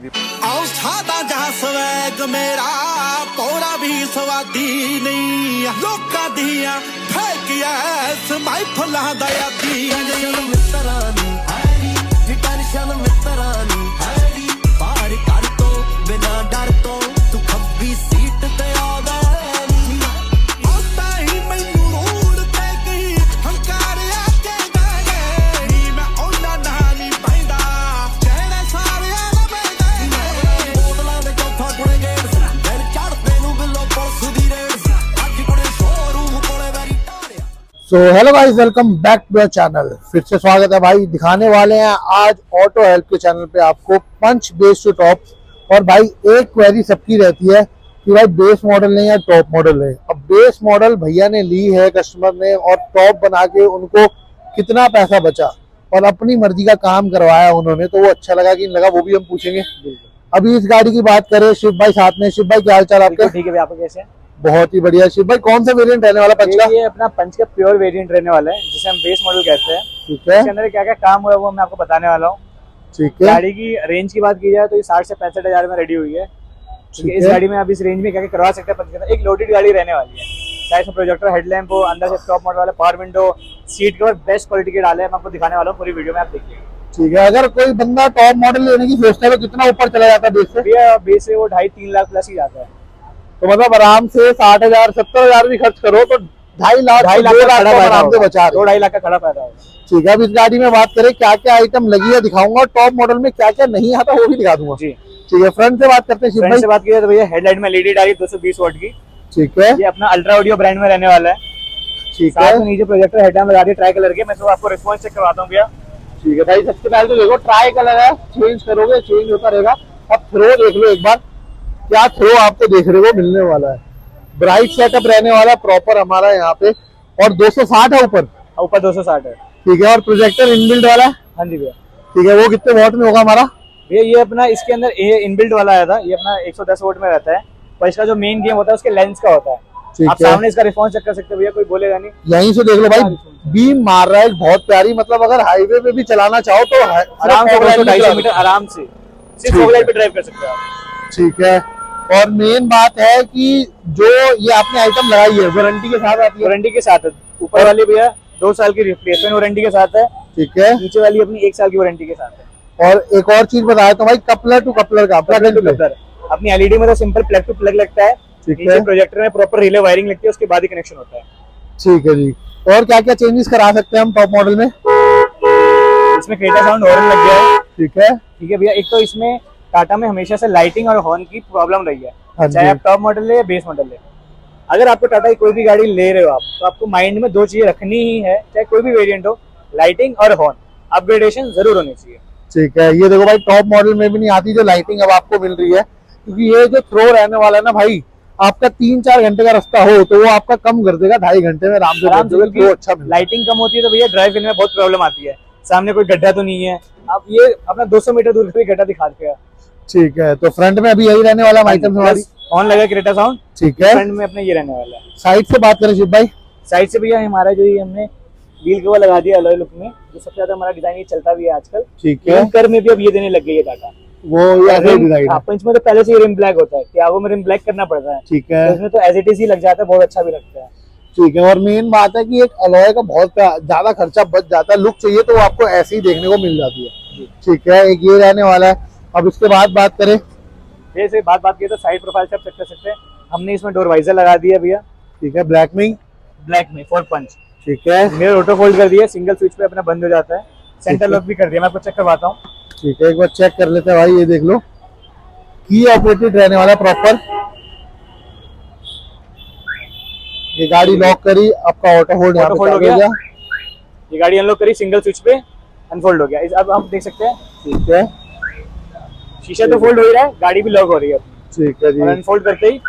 औषधा जा स्वैग मेरा कोरा भी स्वादी नहीं लोका दिया फेंकिया समाई फुला दया दी मित्रानी हैरी टेंशन मित्रानी हैरी पार कर तो बिना डर तो तू खब्बी सीट ते आ गई आता ही मैनू रोड ते गई हंकार आके गए मैं ओना नानी पैंदा चेहरे सारे so hello guys, welcome back to our channel. फिर से स्वागत है भाई। दिखाने वाले हैं आज ऑटो हेल्प के चैनल पे आपको पंच बेस टू टॉप। और भाई एक क्वेरी सबकी रहती है कि भाई बेस मॉडल लें या टॉप मॉडल लें। अब बेस मॉडल भैया ने ली है कस्टमर ने और टॉप बना के उनको कितना पैसा बचा और अपनी मर्जी का काम करवाया उन्होंने, तो वो अच्छा लगा कि नहीं लगा वो भी हम पूछेंगे। अभी इस गाड़ी की बात करें, शिव भाई साथ में। शिव भाई क्या हाल चाल आपका? ठीक है भैया, आप कैसे हैं? बहुत ही बढ़िया। शिव भाई कौन सा वेरिएंट रहने वाला पंच का? ये अपना पंच का प्योर वेरिएंट रहने वाला है जिसे हम बेस मॉडल कहते हैं। ठीक है, इसके अंदर क्या क्या काम हुआ है वो मैं आपको बताने वाला हूँ। ठीक है। गाड़ी की रेंज की बात की जाए तो ये 60 से 65 हजार में रेडी हुई है। ठीक है, इस गाड़ी में आप इस रेंज में क्या क्या करवा सकते हैं पंच के अंदर। एक लोडेड गाड़ी रहने वाली है, चाहे इसमें प्रोजेक्टर हेडलैम्प हो, अंदर से टॉप मॉडल वाले power window, seat cover best quality के डाले हैं। मैं आपको दिखाने वाला हूँ, पूरी वीडियो में आप देखिए। ठीक है, अगर कोई बंदा टॉप मॉडल लेने की सोचता है तो कितना ऊपर चला जाता है बेस से? भैया बेस से वो 2.5-3 लाख प्लस ही जाता है। तो मतलब आराम से 60,000 70,000 भी खर्च करो तो 2.5 लाख 2 लाख का आराम से बचा रहे। 2-2.5 लाख का खड़ा फायदा होगा। ठीक है, अब इस गाड़ी में बात करें क्या क्या आइटम लगी है दिखाऊंगा, टॉप मॉडल में क्या क्या नहीं आता वो भी दिखा दूंगा जी। ठीक है, फ्रंट से बात करते हैं। शिव फ्रंट भाई से बात की जाए तो भैया हेडलाइट में एलईडी डाली 220 वाट की। ठीक है, ये अपना अल्ट्रा ऑडियो ब्रांड में रहने वाला है। ठीक साथ है, में नीचे प्रोजेक्टर हेडलैम्प लगा दिए ट्राई कलर के। मैं तो आपको रिस्पॉन्स चेक करवाता हूँ भैया। ठीक है भाई। सबसे पहले तो देखो ट्राई कलर है, चेंज करोगे चेंज होता रहेगा। अब थ्रो देख लो एक बार, क्या थ्रो आपको देखने को मिलने वाला है। ब्राइट सेटअप रहने वाला प्रॉपर हमारा यहाँ पे, और 260 है ऊपर। ऊपर 260 है। ठीक है, और प्रोजेक्टर इनबिल्ट वाला है। हाँ जी भैया। ठीक है, वो कितने वॉट में होगा हमारा? भैया ये अपना इसके अंदर ये इनबिल्ट वाला आया था, ये अपना 110 वोट में रहता है। पर इसका जो मेन गेम होता है उसके लेंस का होता है। ठीक आप है, सामने इसका रिस्पॉन्स चेक कर सकते हो भैया, कोई बोलेगा नहीं। यहीं से देख लो भाई, बीम मार रहा है बहुत प्यारी। मतलब अगर हाईवे पे भी चलाना चाहो तो आराम से 250 मीटर आराम से सिर्फ फोकलाइट पे ड्राइव कर सकते हो आप। ठीक है, और मेन बात है कि जो ये आपने आइटम लगाई है वारंटी के साथ आती है। वारंटी के साथ है। ऊपर वाली भैया 2 साल की रिप्लेसमेंट वारंटी के साथ है। ठीक है, नीचे वाली अपनी 1 साल की वारंटी के साथ है। और एक और चीज बताया तो भाई, कपलर टू कपलर का प्लग एंड प्ले। अपनी एलईडी में तो सिंपल प्लग टू प्लग लगता है। ठीक नीचे है, प्रोजेक्टर में प्रॉपर रिले वायरिंग लगती है, उसके बाद ही कनेक्शन होता है। ठीक है जी। और क्या क्या चेंजेस करा सकते हैं हम टॉप मॉडल में? इसमें क्रेटा साउंड हॉर्न लग गया है। ठीक है, ठीक है भैया। एक तो इसमें टाटा में हमेशा से लाइटिंग और हॉर्न की प्रॉब्लम रही हाँ है, जी। चाहे आप टॉप मॉडल ले या बेस मॉडल ले। अगर आपको टाटा की कोई भी गाड़ी ले रहे हो आप, तो आपको माइंड में 2 चीजें रखनी ही है, चाहे कोई भी वेरिएंट हो, लाइटिंग और हॉर्न। अपग्रेडेशन जरूर होनी चाहिए। ठीक है, ये देखो भाई टॉप मॉडल में भी नहीं आती जो लाइटिंग अब आपको मिल रही है, क्योंकि ये जो थ्रो रहने वाला है ना भाई, आपका 3-4 घंटे का रास्ता हो तो वो आपका कम कर देगा, 2.5 घंटे में आराम से आराम से। वो अच्छा मिलेगा। लाइटिंग कम होती है तो भैया ड्राइव करने में बहुत प्रॉब्लम आती है। सामने कोई गड्ढा तो नहीं है, आप ये अपना 200 मीटर दूर कोई गड्ढा दिखा देगा। ठीक है, तो फ्रंट में अभी यही रहने वाला आइटम हमारी। ऑन लगा क्रेटा साउंड। ठीक है, फ्रंट में अपने ये रहने वाला है। साइड से बात करें शिव भाई। साइड से भैया हमारा जो ये हमने व्हील कवर लगा दिया अलॉय लुक में, जो सबसे ज्यादा हमारा डिजाइन ये चलता भी है आजकल। ठीक है, कर में भी अब ये देने लग गई है टाटा। वो ये ऐसे डिजाइन है। पंच में तो पहले से ही रिम ब्लैक होता है, त्यागो में रिम ब्लैक करना पड़ता है। ठीक है, तो इसमें तो एज इट इज ही लग जाता है, बहुत अच्छा भी लगता है। ठीक है, और मेन बात है कि एक अलॉय का बहुत ज्यादा खर्चा बच जाता है। लुक चाहिए तो वो आपको ऐसे ही देखने को मिल जाती है। ठीक है, एक ये रहने वाला है। अब इसके बाद बात करें, जैसे बात की तो साइड प्रोफाइल से आप चेक कर सकते हैं। हमने इसमें डोर वाइजर लगा दिया भैया। ठीक है, ब्लैक में फॉर पंच। ठीक है, मिरर ऑटो फोल्ड कर दिया, सिंगल स्विच पे अपना बंद हो जाता है। सेंटर लॉक भी कर दिया, मैं आपको चेक करवाता हूँ। ठीक है, एक बार चेक कर लेते हैं भाई। ये देख लो, की ऑपरेटेड रहने वाला प्रॉपर। ये गाड़ी लॉक करी, आपका ऑटो होल्ड यहाँ पे फोल्ड हो चालू गया। ये गाड़ी अनलॉक करी, सिंगल स्विच पे अनफोल्ड हो गया। अब हम देख सकते हैं, ठीक है, शीशा तो फोल्ड हो ही रहा है, गाड़ी भी लॉक हो रही है। ठीक है जी। और अनफोल्ड करते ही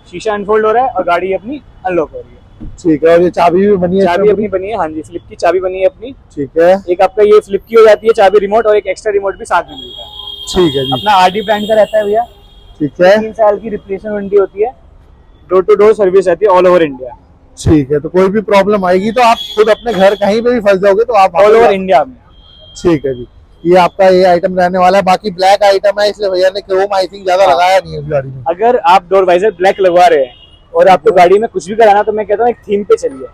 शीशा अनफोल्ड हो रहा है और गाड़ी अपनी अनलॉक हो रही है। ठीक है, और ये चाबी भी बनी है, चाबी अपनी बनी है। हाँ जी, फ्लिप की चाबी बनी है अपनी। ठीक है, एक आपका ये फ्लिप की हो जाती है चाबी रिमोट, और एक एक्स्ट्रा रिमोट भी साथ में मिलता है। ठीक है जी। अपना आरडी ब्रांड का रहता है भैया। ठीक है, 3 साल की रिप्लेसमेंट वारंटी होती है। डोर टू डोर सर्विस रहती है ऑल ओवर इंडिया। ठीक है, तो कोई भी प्रॉब्लम आएगी तो आप खुद अपने घर कहीं पे भी फंस जाओगे तो आप ऑल ओवर इंडिया में। ठीक है जी। ये आपका ये आइटम रहने वाला है। बाकी ब्लैक आइटम है, इसलिए भैया ने क्रोम आई थिंक ज्यादा लगाया नहीं है इस गाड़ी में। अगर आप डोर वाइजर ब्लैक लगवा रहे हैं और आपको गाड़ी में कुछ भी कराना, तो मैं कहता हूँ एक थीम पे चलिए।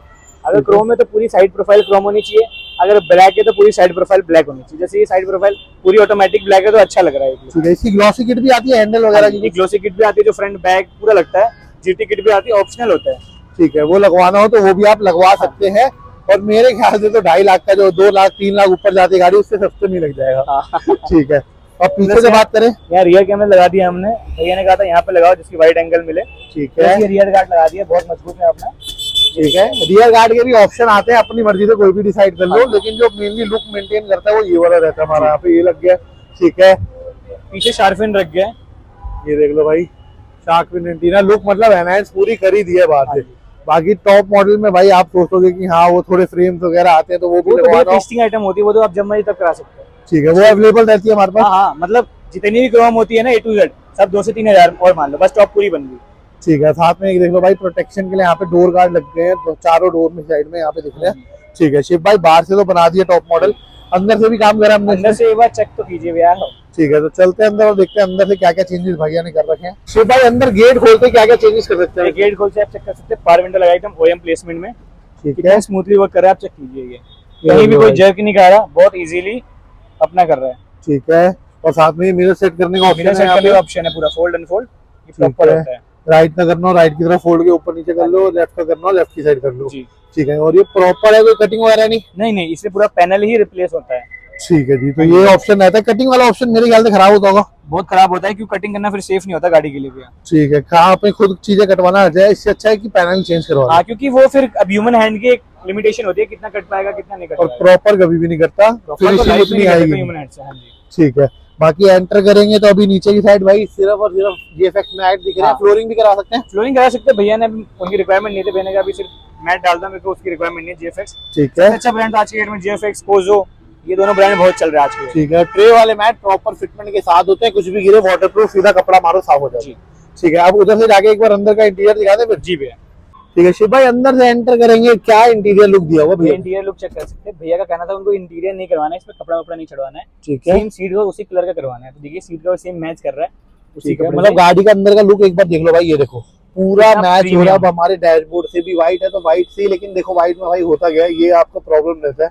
अगर क्रोम है तो पूरी साइड प्रोफाइल क्रोम होनी चाहिए, अगर ब्लैक है तो पूरी साइड प्रोफाइल ब्लैक होनी चाहिए। जैसे ये साइड प्रोफाइल पूरी ऑटोमेटिक ब्लैक है तो अच्छा लग रहा है। ठीक है, इसकी ग्लॉसी किट भी आती है, हैंडल वगैरह की ग्लोसी किट भी आती है, जो फ्रंट बैक पूरा लगता है। जीटी किट भी आती है, ऑप्शनल होता है। ठीक है, वो लगवाना हो तो वो भी आप लगवा सकते हैं। और मेरे ख्याल से तो 2.5 लाख का जो 2 लाख 3 लाख ऊपर जाती गाड़ी, उससे सस्ते नहीं लग जाएगा। ठीक है, और पीछे से बात करें, यहाँ रियर कैमरा लगा दिया हमने। भैया ने कहा था यहाँ पे लगाओ जिसकी वाइड एंगल मिले। ठीक है, ये रियर गार्ड लगा दिया, बहुत मजबूत है अपना। ठीक है, रियर गार्ड के भी ऑप्शन आते हैं, अपनी मर्जी से कोई भी डिसाइड कर लो, लेकिन जो मेनली लुक मेंटेन करता है वो ये वाला रहता है हमारा। यहाँ पे ये लग गया। ठीक है, पीछे शार्फिन रख गया, ये देख लो भाई, शार्क फिन एंटीना लुक मतलब एनहांस पूरी कर ही दी है बाहर से। बाकी टॉप मॉडल में भाई आप सोचोगे कि हाँ वो थोड़े फ्रेम्स वगैरह आते हैं तो वो भी लगवाना, टेस्टिंग आइटम होती है, वो तो आप जब मर्जी तब करा सकते हैं। ठीक है, वो अवेलेबल रहती है हमारे पास। हाँ, मतलब जितनी भी क्रोम होती है ना A to Z, सब 2 से 3 हजार और मान लो, बस टॉप पूरी बन गई। ठीक है, साथ में एक देख लो भाई, प्रोटेक्शन के लिए यहाँ पे डोर गार्ड लग गए हैं, तो चारों डोर में साइड में यहाँ पे दिख रहे हैं। ठीक है, शिव भाई बाहर से तो बना दिया टॉप मॉडल, अंदर से भी काम करा हमने। अंदर से एक बार चेक तो कीजिए भैया। ठीक है, तो चलते हैं अंदर और देखते हैं अंदर से क्या क्या चेंजेस भैया ने कर रखे हैं। शिव भाई अंदर गेट खोलते क्या क्या चेंजेस कर सकते हैं? गेट खोल से आप चेक कर सकते हैं, पावर विंडो लगाई एकदम OEM प्लेसमेंट में, ठीक कितना है, स्मूथली वर्क कर रहा है, आप चेक कीजिए। ये कहीं भी कोई जर्क नहीं कर रहा, बहुत इजीली अपना कर रहा है। ठीक है, और साथ में मिरर सेट करने का मिरर सेट करने का ऑप्शन है, पूरा फोल्ड अनफोल्ड ये प्रॉपर रहता है। राइट का करना हो राइट की तरफ फोल्ड के ऊपर नीचे कर लो, लेफ्ट का करना हो लेफ्ट की साइड कर लो। जी, ठीक है, और ये प्रॉपर है, कोई कटिंग वगैरह नहीं? नहीं, इससे पूरा पैनल ही रिप्लेस होता है। ठीक है जी, तो ये ऑप्शन रहता है। कटिंग वाला ऑप्शन मेरे ख्याल से खराब होता होगा, बहुत खराब होता है, क्योंकि कटिंग करना फिर सेफ नहीं होता गाड़ी के लिए भैया। ठीक है, कहाँ अपने खुद चीजें कटवाना आ जाए, इससे अच्छा है कि पैनल चेंज करवा। हाँ, क्योंकि वो फिर अब ह्यूमन हैंड की एक लिमिटेशन होती है, कितना कट पाएगा कितना नहीं कट और पाएगा, प्रॉपर कभी भी नहीं करता, फिनिशिंग उतनी आएगी ह्यूमन हैंड से। हाँ जी, ठीक है, बाकी एंटर करेंगे तो अभी नीचे की साइड भाई सिर्फ और सिर्फ GFX मैट दिख रहा है। फ्लोरिंग भी करा सकते हैं? फ्लोरिंग करा सकते हैं, भैया ने उनकी रिक्वायरमेंट नहीं थी, भैया ने कहा अभी सिर्फ मैट डालता, मेरे को उसकी रिक्वायरमेंट नहीं है। GFX ठीक है, अच्छा ब्रांड आज के डेट में, GFX कोजो, ये दोनों ब्रांड बहुत चल रहे हैं आज के। ठीक है, ट्रे वाले मैट प्रॉपर फिटमेंट के साथ होते हैं, कुछ भी गिरे वाटरप्रूफ, सीधा कपड़ा मारो साफ हो जाए। ठीक है, अब उधर से जाके एक बार अंदर का इंटीरियर दिखा दे फिर। जी भैया। ठीक है शिव भाई, अंदर से एंटर करेंगे, क्या इंटीरियर लुक दिया हुआ भैया? इंटीरियर लुक चेक कर सकते हैं। भैया का कहना था उनको इंटीरियर नहीं करवाना है, इसमें कपड़ा वपड़ा नहीं चढ़वाना है। ठीक है, सेम सीट कवर उसी कलर का करवाना है। तो देखिए सीट कवर सेम मैच कर रहा है उसी ठीक है, कपड़े मतलब से। गाड़ी का अंदर का लुक एक बार देख लो भाई, ये देखो पूरा कितना मैच हो रहा है। premium। अब हमारे डैशबोर्ड से भी व्हाइट है तो व्हाइट से, लेकिन देखो व्हाइट में भाई होता गया ये आपका प्रॉब्लम रहता है।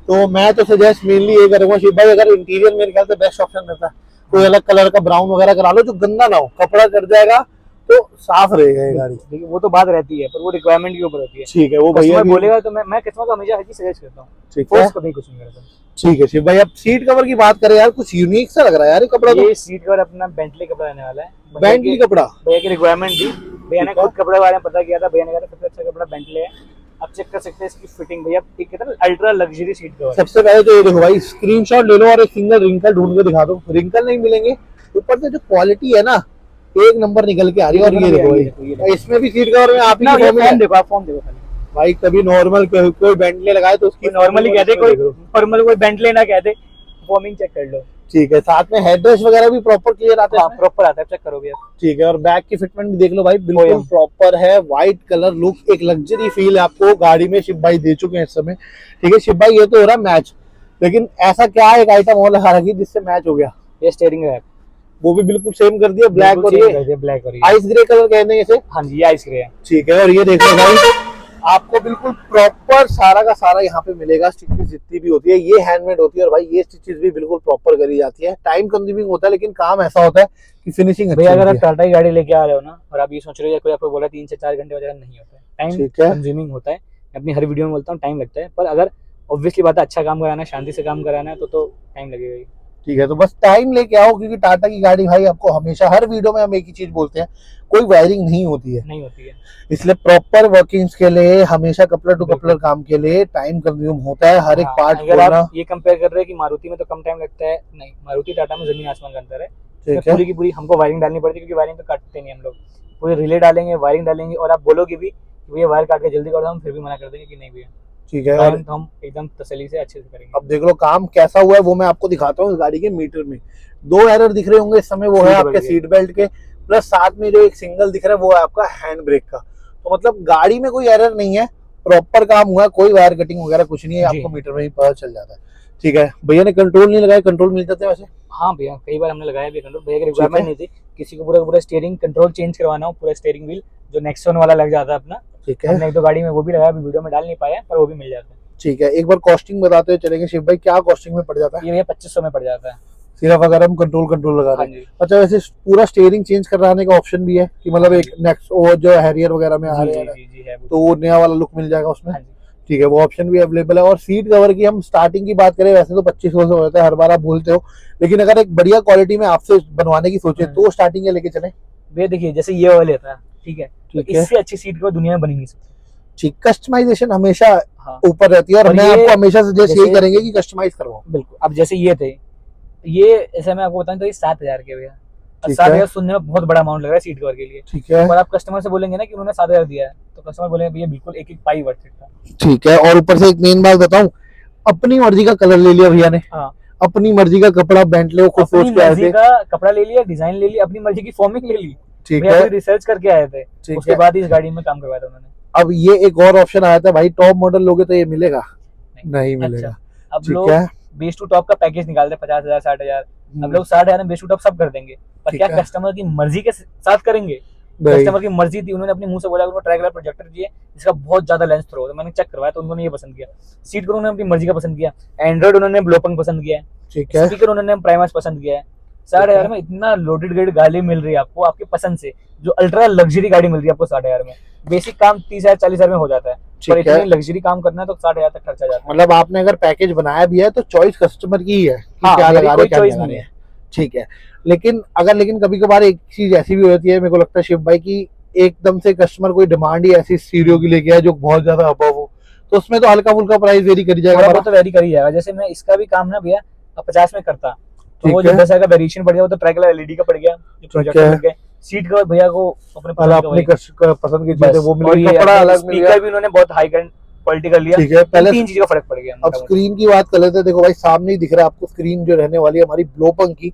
तो मैं तो सजेस्ट मेनली ये करूंगा शिव भाई, अगर इंटीरियर मेरे ख्याल से बेस्ट ऑप्शन रहता है, कोई अलग कलर का ब्राउन वगैरह करा लो जो गंदा ना हो, कपड़ा कर जाएगा तो साफ रहेगा ये गाड़ी। देखिए वो तो बात रहती है, पर वो रिक्वायरमेंट के ऊपर होती है। ठीक है, वो भैया कस्टमर भी- बोलेगा तो मैं कस्टमर को हमेशा हर चीज सजेस्ट करता हूँ, ठीक है, फोर्स कभी कुछ नहीं करता। ठीक है शिव भाई, अब सीट कवर की बात करें यार, कुछ यूनिक सा लग रहा है यार ये कपड़ा। तो ये सीट कवर अपना बेंटली कपड़ा रहने वाला है। बेंटली कपड़ा, भैया की रिक्वायरमेंट थी, भैया ने खुद कपड़े के बारे में पता किया था, भैया ने कहा था सबसे अच्छा कपड़ा बेंटली है। आप चेक कर सकते हैं इसकी फिटिंग, भैया एक कहता है अल्ट्रा लग्जरी सीट कवर। सबसे पहले तो ये देखो भाई, स्क्रीनशॉट ले लो और एक सिंगल रिंकल ढूंढ के दिखा दो। रिंकल नहीं मिलेंगे, ऊपर से जो क्वालिटी है ना एक नंबर निकल के आ रही है। और ये देखो भाई, इसमें भी सीट कवर में आप ही फॉर्म देखो, आप फॉर्म देखो खाली। भाई कभी नॉर्मल कोई बेंटली लगाए तो उसकी नॉर्मली कहते, कोई नॉर्मल कोई बेंटली ना कहते, फॉर्मिंग चेक कर लो। ठीक है, साथ में हेडरेस्ट वगैरह भी प्रॉपर क्लियर आता है। प्रॉपर आता है, चेक करो भैया। ठीक है, और बैक की फिटमेंट भी देख लो भाई, बिल्कुल OEM। प्रॉपर है। व्हाइट कलर लुक, एक लग्जरी फील आपको गाड़ी में शिव भाई दे चुके हैं इस समय। ठीक है शिव भाई, ये तो हो रहा मैच, लेकिन ऐसा क्या एक आइटम और लगा रखी जिससे मैच हो गया? ये स्टीयरिंग रैक, वो भी बिल्कुल सेम कर दिया, ब्लैक और ये ब्लैक और ये आइस ग्रे कलर कहते हैं इसे। हाँ जी, ये आइस ग्रे है। ठीक है, और ये देखो भाई, आपको बिल्कुल प्रॉपर सारा का सारा यहाँ पे मिलेगा। स्टिचेस जितनी भी होती है ये हैंडमेड होती है, और भाई ये स्टिचेस भी बिल्कुल प्रॉपर करी जाती है। टाइम कंज्यूमिंग होता है, लेकिन काम ऐसा होता है कि फिनिशिंग अच्छी भैया अगर आप होती है। टाटा की गाड़ी लेके आ रहे हो ना, और आप ये सोच रहे हो कोई आपको बोला 3 से 4 घंटे वगैरह, नहीं होता है। टाइम ठीक है, कंज्यूमिंग होता है, अपनी हर वीडियो में बोलता हूँ टाइम लगता है, पर अगर ऑब्वियसली बात है अच्छा काम कराना है, शांति से काम कराना है, तो टाइम लगेगा ही। ठीक है, तो बस टाइम लेके आओ, क्योंकि टाटा की गाड़ी भाई आपको हमेशा हर वीडियो में हम एक ही चीज बोलते हैं, कोई वायरिंग नहीं होती है। नहीं होती है, इसलिए प्रॉपर वर्किंग्स के लिए, हमेशा कपलर टू कपलर काम के लिए टाइम कंज्यूम होता है हर एक पार्ट अगर खोलना। आप ये कंपेयर कर रहे हैं कि मारुति में तो कम टाइम लगता है, नहीं, मारुति टाटा में जमीन आसमान का अंतर है। ठीक है, पूरी की पूरी हमको वायरिंग डालनी पड़ती है, क्योंकि वायरिंग तो काटते नहीं हम लोग, पूरे रिले डालेंगे, वायरिंग डालेंगे, और आप बोलोगे भी कि भैया वायर काट के जल्दी कर दो, हम फिर भी मना कर देंगे कि नहीं भैया, ठीक है। और काम तो हम एकदम तसल्ली से अच्छे से करेंगे। अब देख लो काम कैसा हुआ है, वो मैं आपको दिखाता हूँ। इस गाड़ी के मीटर में 2 एरर दिख रहे होंगे इस समय, वो है आपके सीट बेल्ट के, प्लस साथ में जो एक सिंगल दिख रहा है वो है आपका हैंड ब्रेक का। तो मतलब गाड़ी में कोई एरर नहीं है, प्रॉपर काम हुआ है, कोई वायर कटिंग वगैरह कुछ नहीं है, आपको मीटर में ही पता चल जाता है। ठीक है, भैया ने कंट्रोल नहीं लगाया, कंट्रोल मिल जाते हैं वैसे? हाँ भैया, कई बार हमने लगाया भी कंट्रोल, भैया की रिक्वायरमेंट नहीं थी, किसी को पूरा पूरा स्टीयरिंग कंट्रोल चेंज करवाना हो, पूरा स्टीयरिंग व्हील जो नेक्सॉन वाला लग जाता है अपना, ठीक है, हमने एक दो गाड़ी में वो भी लगाया, वीडियो में डाल नहीं पाया पर वो भी मिल जाता है। ठीक है, एक बार कॉस्टिंग बताते हुए चलेंगे शिव भाई, क्या कॉस्टिंग में पड़ जाता है? ये भैया 2500 में पड़ जाता है सिर्फ अगर हम कंट्रोल लगा हाँ रहे हैं। जी। अच्छा, वैसे पूरा स्टीयरिंग चेंज कराने का ऑप्शन भी है कि मतलब एक नेक्स्ट वो जो हैरियर वगैरह में आ रहे हैं जी है वो। तो वो नया वाला लुक मिल जाएगा उसमें? हाँ जी। ठीक है, वो ऑप्शन भी अवेलेबल है। और सीट कवर की हम स्टार्टिंग की बात करें वैसे तो 2500 से होता है, हर बार आप बोलते हो, लेकिन अगर एक बढ़िया क्वालिटी में आपसे बनवाने की सोचे तो स्टार्टिंग के लेके चले? भैया देखिए जैसे ये वाला लेता है, ठीक है, तो ठीक है, इससे अच्छी सीट को दुनिया में बन ही नहीं सकती। ठीक, कस्टमाइजेशन हमेशा हाँ ऊपर रहती है और और मैं ये आपको हमेशा सजेस्ट यही जैसे- करेंगे कि कस्टमाइज करवाओ। बिल्कुल। अब जैसे ये थे, ये ऐसे मैं आपको बताऊं तो ये 7000 के भैया, और ठीक 7000 है, सुनने में बहुत बड़ा अमाउंट लग रहा है सीट कवर के लिए, ठीक है, और आप कस्टमर से बोलेंगे ना कि उन्होंने 7000 दिया है तो कस्टमर बोलेंगे भैया बिल्कुल एक एक पाई वर्थ इट था। ठीक है। और ऊपर से एक मेन बात बताऊं, अपनी मर्जी का कलर ले लिया भैया ने, हाँ, अपनी मर्जी का कपड़ा बेंटले को खुद अपनी सोच के आए मर्जी थे। का कपड़ा ले लिया, डिजाइन ले ली, अपनी मर्जी की फॉर्मिंग ले ली, ठीक भैया है, कोई रिसर्च करके आए थे, ठीक उसके है। बाद ही इस गाड़ी में काम करवाया था उन्होंने। अब ये एक और ऑप्शन आया था भाई, टॉप मॉडल लोगे तो ये मिलेगा? नहीं मिलेगा। अच्छा, अब ठीक लोग है, बेस टू टॉप का पैकेज निकालते हैं 50,000 60,000, अब लोग 60,000 में बेस टू टॉप सब कर देंगे, पर ठीक क्या है। कस्टमर की मर्जी के साथ करेंगे? नहीं, कस्टमर की मर्जी थी, उन्होंने अपने मुंह से बोला उनको ट्रायंगुलर प्रोजेक्टर चाहिए जिसका बहुत ज्यादा लेंस थ्रो हो, तो मैंने चेक करवाया तो उन्होंने ये पसंद किया। सीट को उन्होंने अपनी मर्जी का पसंद किया, एंड्रॉइड उन्होंने ब्लोपंग पसंद किया है, ठीक है, स्पीकर उन्होंने प्राइमस पसंद किया है। 60,000 में इतना लोडेड गाड़ी गाड़ी मिल रही है आपको आपकी पसंद से, जो अल्ट्रा लग्जरी गाड़ी मिल रही है आपको 60,000 में। बेसिक काम 30,000 40,000 में हो जाता है, पर ठीक है। इतनी लग्जरी काम करना है तो 60,000 तक खर्चा जाता है। मतलब आपने अगर पैकेज बनाया भी है तो चॉइस कस्टमर की ही है कि हाँ, क्या मेरी लगा कोई रहे क्या choice लगा नहीं रहे है। ठीक है। लेकिन कभी कभार एक चीज ऐसी भी होती है, मेरे को लगता है शिव भाई की एकदम से कस्टमर कोई डिमांड ही ऐसी स्टीरियो की लेके आए जो बहुत ज्यादा अबव हो, तो उसमें तो हल्का फुल्का प्राइस वेरी करी जाएगा थोड़ा हमारा। बहुत तो वेरी कर ही जाएगा। जैसे मैं इसका भी काम ना भैया 50 में करता, तो वो ठीक जो है। 10,000 का वेरिएशन पड़ गया वो तो ट्रायंगुलर एलईडी का पड़ गया, जो प्रोजेक्टर है। लग गए। सीट कवर भैया को अपने और पसंद का अपने वही, पसंद की बस। चीजें वो मिल और गई, ये कपड़ा अलग मिल गया। स्पीकर भी उन्होंने बहुत हाई क्वालिटी का लिया। ठीक है, पहले 3 चीजों का फर्क पड़ गया। अब स्क्रीन की बात कर लेते हैं। देखो भाई सामने ही दिख रहा है आपको स्क्रीन जो रहने वाली है हमारी ब्लोपंग की।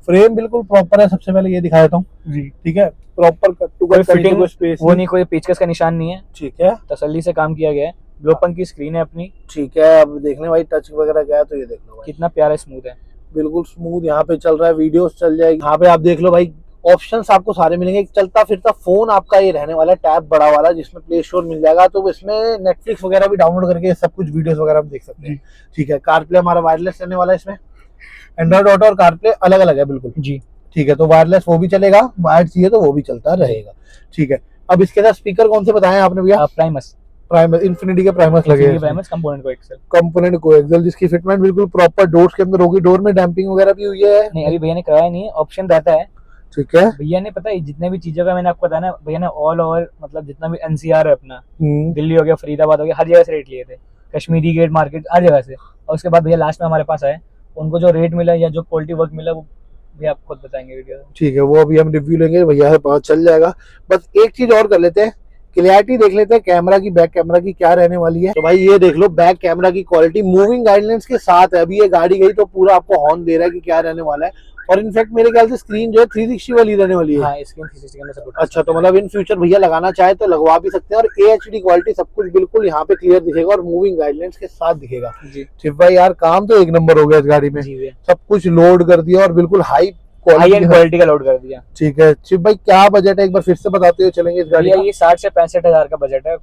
फ्रेम बिल्कुल प्रॉपर है, सबसे पहले ये दिखा देता हूँ। जी, ठीक है, प्रॉपर कट टू कोई कट फिटिंग कोई स्पेस वो नहीं, कोई पेचकस का निशान नहीं है, ठीक है, तसल्ली से काम किया गया है। ब्लोपंग की स्क्रीन है अपनी, ठीक है। अब देखने भाई टच वगैरह क्या है तो ये देख लो भाई, कितना प्यारा स्मूथ है। बिल्कुल स्मूथ यहाँ पे चल रहा है, वीडियोस चल जाएगी यहाँ पे। आप देख लो भाई, ऑप्शंस आपको सारे मिलेंगे। एक चलता फिरता फोन आपका ये रहने वाला है, टैब बड़ा वाला, जिसमें प्ले स्टोर मिल जाएगा, तो इसमें नेटफ्लिक्स वगैरह भी डाउनलोड करके सब कुछ वीडियोस वगैरह हम देख सकते हैं। ठीक है, कारप्ले हमारा वायरलेस रहने वाला है इसमें। एंड्रॉइड ऑटो और कारप्ले अलग अलग है बिल्कुल। जी, ठीक है, तो वायरलेस वो भी चलेगा, वायर्ड चाहिए तो वो भी चलता रहेगा। ठीक है, अब इसके साथ स्पीकर कौन से बताए आपने भैया? प्राइमस, प्राइमर, इन्फिनिटी के प्राइमर्स लगे हैं, प्राइमस कंपोनेंट को एक्सेल। कंपोनेंट कोएक्सियल, जिसकी फिटमेंट बिल्कुल प्रॉपर डोर्स के अंदर होगी। डोर में डैम्पिंग वगैरह भी हुई है? नहीं, अभी भैया ने कराया नहीं है, ऑप्शन रहता है। ठीक है, भैया ने पता है जितने भी चीजों का मैंने आपको बताया ना, भैया ने ऑल ओवर मतलब जितना भी एनसीआर है अपना, दिल्ली हो गया, फरीदाबाद हो गया, हर जगह से रेट लिए थे, कश्मीरी गेट मार्केट हर जगह से। और उसके बाद भैया लास्ट में हमारे पास आए, उनको जो रेट मिला या जो क्वालिटी वर्क मिला वो भैया आप खुद बताएंगे वीडियो में। ठीक है, वो अभी हम रिव्यू लेंगे, भैया से पता चल जाएगा। बस एक चीज और कर लेते हैं, क्लियरिटी देख लेते हैं कैमरा की, बैक कैमरा की क्या रहने वाली है। तो भाई ये देख लो, बैक कैमरा की क्वालिटी मूविंग गाइडलाइंस के साथ है। अभी ये गाड़ी गई तो पूरा आपको हॉर्न दे रहा है कि क्या रहने वाला है। और इनफैक्ट मेरे ख्याल से स्क्रीन जो है 360 वाली रहने वाली है। हाँ, स्क्रीन 360 कैमरा सपोर्ट। अच्छा, तो मतलब इन फ्यूचर भैया लगाना चाहे तो लगवा भी सकते हैं। और AHD क्वालिटी सब कुछ बिल्कुल यहाँ पे क्लियर दिखेगा और मूविंग गाइडलाइंस के साथ दिखेगा। जी शिव भाई यार काम तो एक नंबर हो गया इस गाड़ी में, जी भैया, सब कुछ लोड कर दिया और बिल्कुल high high and quality. Quality का लोड कर दिया। ठीक है शिव भाई, क्या बजट है एक बार फिर से बताते हुए चलेंगे इस गाड़ी भैया का? ये 60 से 65,000 का बजट है।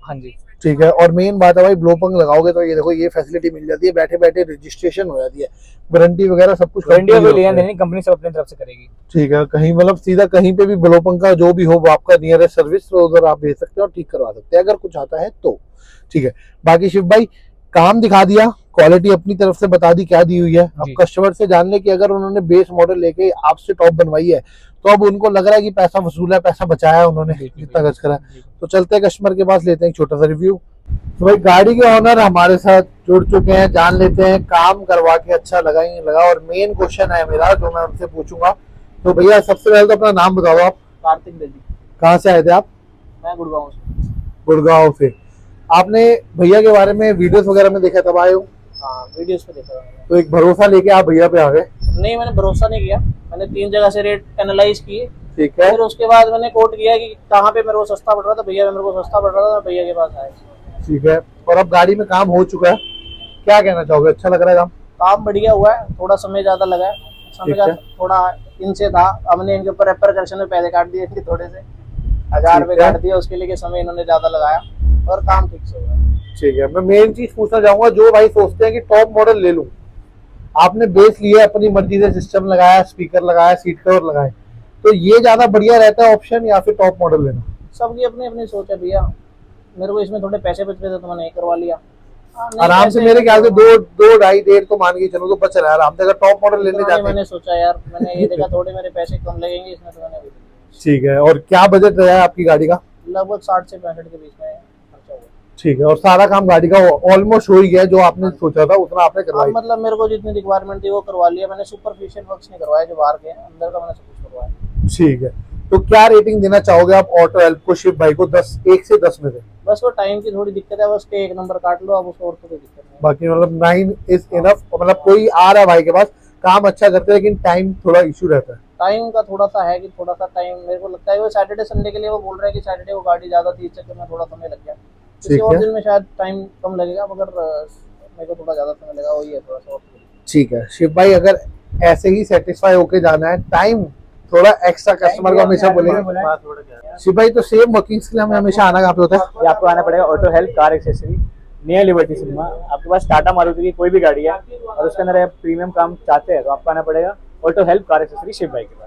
हाँ जी, ठीक है, और मेन बात है भाई, ब्लोपंग लगाओगे तो ये देखो ये फैसिलिटी मिल जाती है, बैठे बैठे रजिस्ट्रेशन हो जाती है, वारंटी वगैरह सब कुछ वारंटी company कोई होता लेना है। देना नहीं, कंपनी सब अपनी तरफ से करेगी। ठीक है, कहीं मतलब सीधा कहीं पे भी ब्लोपंग का जो भी हो वो आपका नियरेस्ट सर्विस, तो उधर आप भेज सकते हैं और ठीक करवा सकते हैं अगर कुछ आता है तो। ठीक है, बाकी शिव भाई काम दिखा दिया, क्वालिटी अपनी तरफ से बता दी क्या दी हुई है। अब जी। कस्टमर से जान ले कि अगर उन्होंने बेस मॉडल लेके आपसे टॉप बनवाई है तो अब उनको लग रहा है कि पैसा वसूला है, पैसा बचाया है उन्होंने बिल्कुल, जितना खर्च करा है। जी। तो चलते हैं कस्टमर के पास, लेते हैं एक छोटा सा रिव्यू। तो भाई गाड़ी के ऑनर हमारे साथ जुड़ चुके हैं, जान लेते हैं काम करवा के अच्छा लगा ही नहीं लगा। और मेन क्वेश्चन है मेरा जो मैं उनसे पूछूंगा। तो भैया सबसे पहले तो अपना नाम बताओ आप। कार्तिक दर्जी, कहाँ से आए थे आप? मैं गुड़गांव से। गुड़गांव से। आपने भैया के बारे में वीडियोस वगैरह में देखा तब आए हो? हाँ, वीडियोस पे देखा मैंने। तो एक भरोसा लेके आप भैया पे आ गए? नहीं, मैंने भरोसा नहीं किया, मैंने 3 जगह से रेट एनालाइज किए, ठीक है, फिर उसके बाद मैंने कोट किया कि कहाँ पे मेरे को सस्ता पड़ रहा था, भैया मेरे को सस्ता पड़ रहा था, भैया के पास आए। ठीक है। और अब गाड़ी में काम हो चुका है, क्या कहना चाहोगे? अच्छा लग रहा है काम? काम बढ़िया हुआ है, थोड़ा समय ज्यादा लगा है, समय ठीक है। का थोड़ा इनसे था, हमने इनके ऊपर रेपर करेक्शन में पैसे काट दिए इनके थोड़े से, 1000 रुपए ठीक है। काट दिए उसके लिए, कि समय इन्होंने ज्यादा लगाया और काम ठीक से हुआ है। ठीक है, मैं मेन चीज पूछना चाहूंगा, जो भाई सोचते हैं कि टॉप मॉडल ले लूं, आपने बेस लिया अपनी मर्जी से, सिस्टम लगाया, स्पीकर लगाया, सीट कवर लगाए, तो ये ज्यादा बढ़िया रहता है ऑप्शन या फिर टॉप मॉडल लेना? सबकी अपनी अपनी सोच है भैया, मेरे को इसमें थोड़े पैसे बच रहे थे तो मैंने ये करवा लिया। हाँ, नहीं आराम से पैसे मेरे ख्याल से तो- दो ढाई डेढ़ तो मान के चलो तो बच रहा है आराम से, अगर टॉप मॉडल लेने इतना नहीं जाते हैं। मैंने सोचा यार, मैंने ये देखा थोड़े मेरे पैसे कम लगेंगे इसमें, तो मैंने ठीक है, और क्या बजट रहा है आपकी गाड़ी का? लगभग 60 से 65 के बीच में खर्चा हुआ। ठीक है, और सारा काम गाड़ी का ऑलमोस्ट हो ही गया है, जो आपने सोचा था उतना आपने हाँ, करवाई? मतलब मेरे को जितनी रिक्वायरमेंट थी वो करवा लिया मैंने, सुपरफिशियल वर्क्स नहीं करवाए जो बाहर के हैं, अंदर का मैंने सब कुछ करवाया। ठीक है, तो क्या रेटिंग देना चाहोगे आप ऑटो हेल्प को, शिव भाई को, 10 1 से 10 में से? बस वो टाइम की थोड़ी दिक्कत है, बस के 1 नंबर काट लो अब, उसको और तो कोई दिक्कत नहीं है। बाकी मतलब 9 इज इनफ, मतलब कोई आ रहा है भाई के पास, काम अच्छा करते हैं लेकिन टाइम थोड़ा इशू रहता है। टाइम का थोड़ा सा है कि थोड़ा सा टाइम मेरे को लगता है, वो सैटरडे संडे के लिए वो बोल रहे हैं कि सैटरडे वो गाड़ी ज्यादा थी, इस चक्कर में थोड़ा समय लग गया, किसी ठीक और है। दिन में शायद टाइम कम लगेगा, मगर मेरे को थोड़ा ज्यादा समय लगा, वही है थोड़ा सा और। ठीक है शिव भाई, अगर ऐसे ही सेटिस्फाई होके जाना है, टाइम थोड़ा एक्स्ट्रा कस्टमर को हमेशा बोलेंगे। शिव भाई, तो सेम वर्किंग्स के लिए हमें हमेशा आना कहाँ पे होता है? ये आपको आना पड़ेगा auto help car accessory, near liberty cinema. आपके पास टाटा मारुति की कोई भी गाड़ी है और उसके अंदर आप प्रीमियम काम चाहते हैं तो आपको आना पड़ेगा auto help car accessory Shiv भाई के पास।